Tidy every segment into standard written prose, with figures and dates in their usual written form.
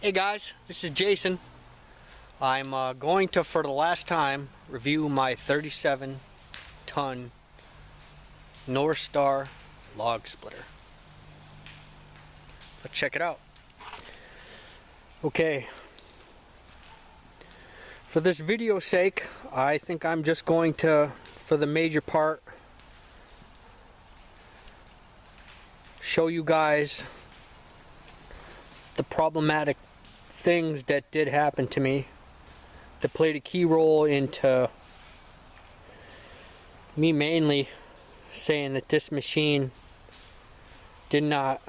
Hey guys, this is Jason. I'm going to, for the last time, review my 37-ton Northstar log splitter. Let's check it out. Okay, for this video's sake, I think I'm just going to, for the major part, show you guys the problematic things that did happen to me that played a key role into me mainly saying that this machine did not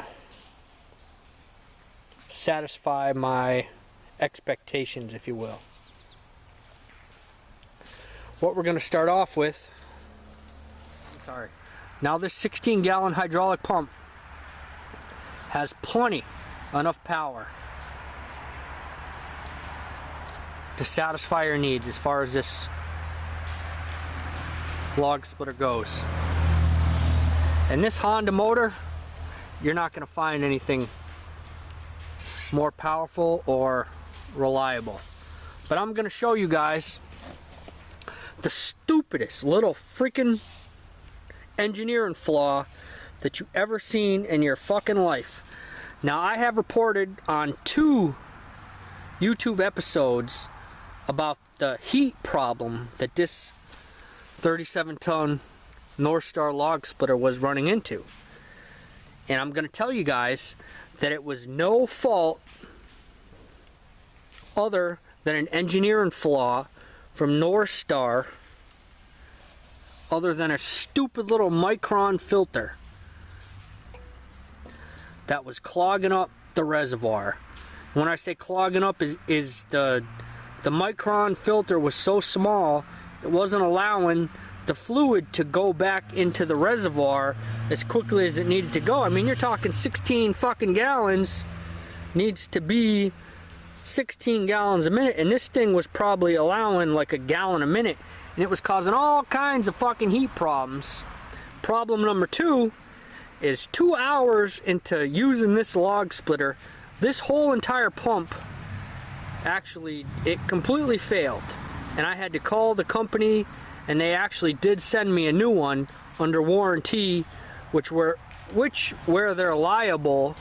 satisfy my expectations, if you will. What we're going to start off with, now this 16-gallon hydraulic pump has enough power to satisfy your needs as far as this log splitter goes. And this Honda motor, you're not going to find anything more powerful or reliable. But I'm going to show you guys the stupidest little freaking engineering flaw that you ever seen in your fucking life. Now, I have reported on 2 YouTube episodes about the heat problem that this 37-ton Northstar log splitter was running into. And I'm going to tell you guys that it was no fault other than an engineering flaw from Northstar, other than a stupid little micron filter that was clogging up the reservoir. When I say clogging up, is the micron filter was so small it wasn't allowing the fluid to go back into the reservoir as quickly as it needed to go. I mean, you're talking 16 fucking gallons, needs to be 16 gallons a minute, and this thing was probably allowing like a gallon a minute, and it was causing all kinds of fucking heat problems. Problem number 2 is 2 hours into using this log splitter, this whole entire pump, actually, it completely failed. And I had to call the company, and they actually did send me a new one under warranty, where they're liable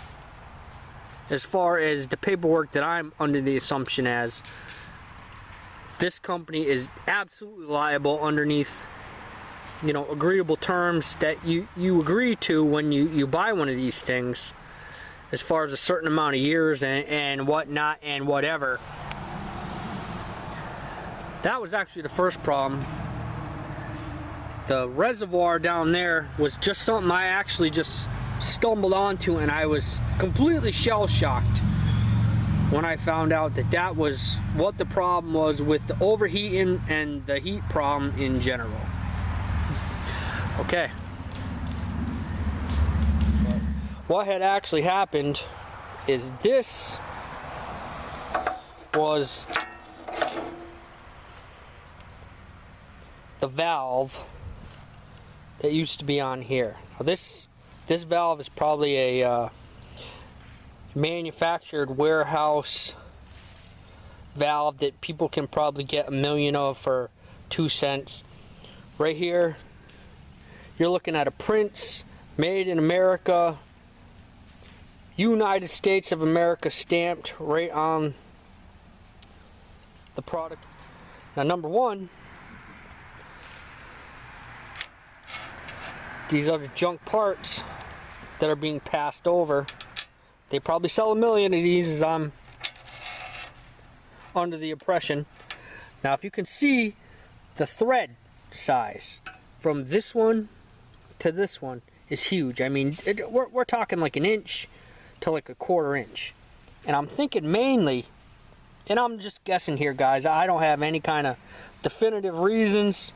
as far as the paperwork that I'm under the assumption as. This company is absolutely liable underneath, you know, agreeable terms that you agree to when you buy one of these things, as far as a certain amount of years and whatnot and whatever. That was actually the first problem. The reservoir down there was just something I actually just stumbled onto, and I was completely shell-shocked when I found out that that was what the problem was with the overheating and the heat problem in general. Okay. What had actually happened is this was the valve that used to be on here. Now this valve is probably a manufactured warehouse valve that people can probably get a million of for 2 cents. Right here, you're looking at a Prince, made in America, United States of America stamped right on the product. Now, number 1, these other junk parts that are being passed over, they probably sell a million of these, as I'm under the impression. Now, if you can see the thread size from this one to this one is huge. I mean, we're talking like an inch to like a 1/4 inch. And I'm thinking mainly, and I'm just guessing here, guys, I don't have any kind of definitive reasons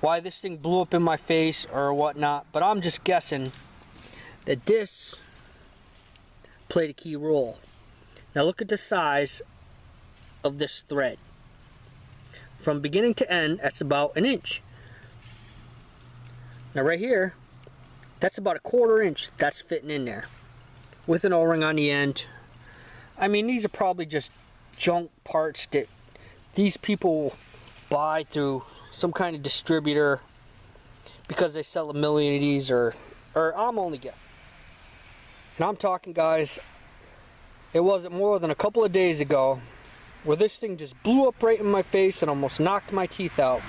why this thing blew up in my face or whatnot, but I'm just guessing that this played a key role. Now look at the size of this thread. From beginning to end, that's about an inch. Now right here, that's about a 1/4 inch that's fitting in there, with an O-ring on the end. I mean, these are probably just junk parts that these people buy through some kind of distributor because they sell a million of these, or I'm only guessing. And I'm talking, guys, it wasn't more than a couple of days ago where this thing just blew up right in my face and almost knocked my teeth out,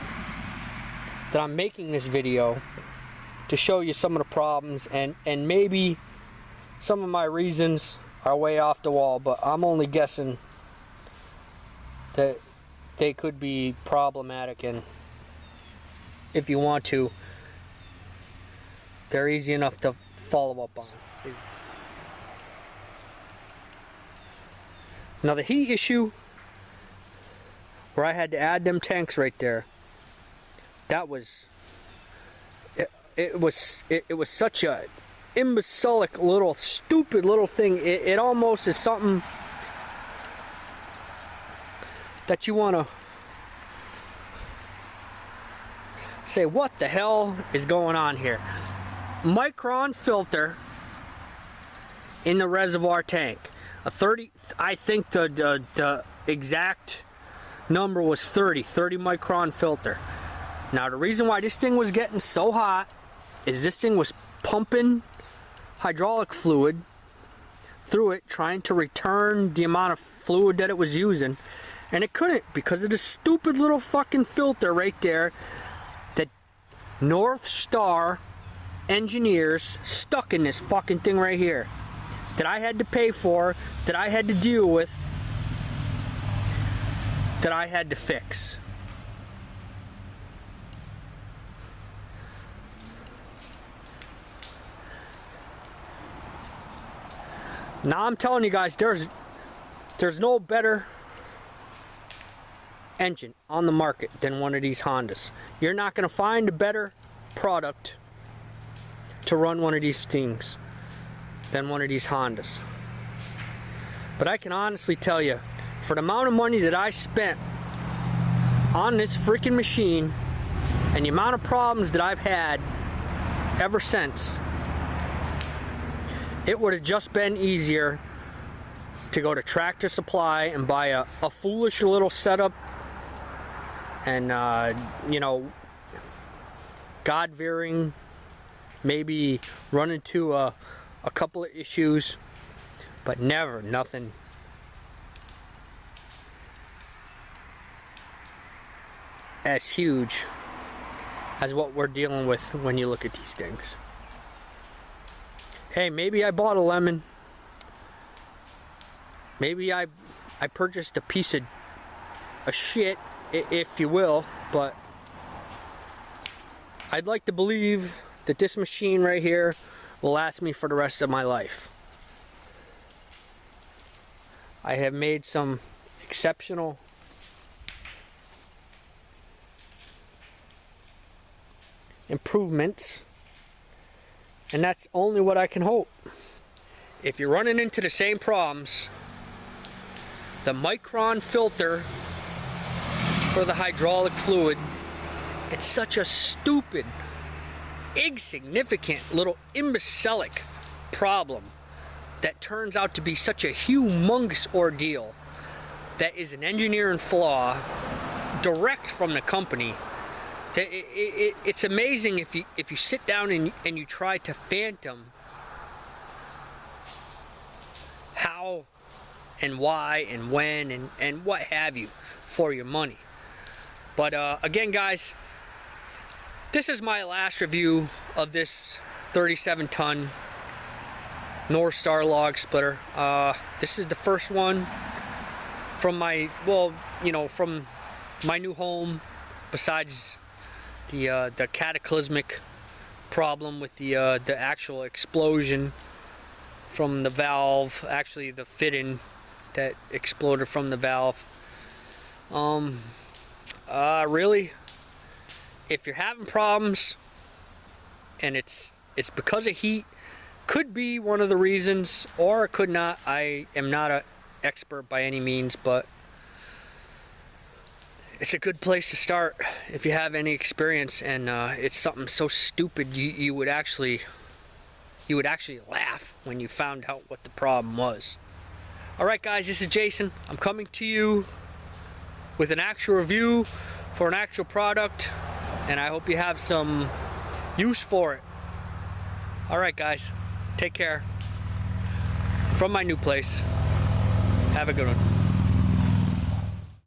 that I'm making this video to show you some of the problems, and maybe some of my reasons are way off the wall, but I'm only guessing that they could be problematic, and if you want to, they're easy enough to follow up on. Now the heat issue, where I had to add them tanks right there, that was it was such a imbecilic little stupid little thing. It almost is something that you want to say, what the hell is going on here? Micron filter in the reservoir tank, a 30, I think the exact number was 30 micron filter. Now the reason why this thing was getting so hot is this thing was pumping hydraulic fluid through it, trying to return the amount of fluid that it was using, and it couldn't because of the stupid little fucking filter right there that Northstar engineers stuck in this fucking thing right here, that I had to pay for, that I had to deal with, that I had to fix. Now I'm telling you guys, there's no better engine on the market than one of these Hondas. You're not going to find a better product to run one of these things than one of these Hondas. But I can honestly tell you, for the amount of money that I spent on this freaking machine and the amount of problems that I've had ever since, it would have just been easier to go to Tractor Supply and buy a foolish little setup and, you know, God-fearing, maybe run into a couple of issues, but never nothing as huge as what we're dealing with when you look at these things. Hey, maybe I bought a lemon. Maybe I purchased a piece of shit, if you will, but I'd like to believe that this machine right here will last me for the rest of my life. I have made some exceptional improvements, and that's only what I can hope. If you're running into the same problems, the Micron filter for the hydraulic fluid, it's such a stupid, insignificant, little imbecilic problem that turns out to be such a humongous ordeal that is an engineering flaw direct from the company. It's amazing if you sit down and you try to fathom how and why and when and what have you for your money. But again, guys, this is my last review of this 37-ton Northstar log splitter. This is the first one from my, well, you know, from my new home, besides the cataclysmic problem with the actual explosion from the valve, actually the fitting that exploded from the valve. Really, if you're having problems and it's because of heat, could be one of the reasons, or it could not. I am not an expert by any means, but it's a good place to start if you have any experience, and it's something so stupid you would actually laugh when you found out what the problem was. Alright guys, this is Jason. I'm coming to you with an actual review for an actual product, and I hope you have some use for it. Alright guys, take care. From my new place. Have a good one.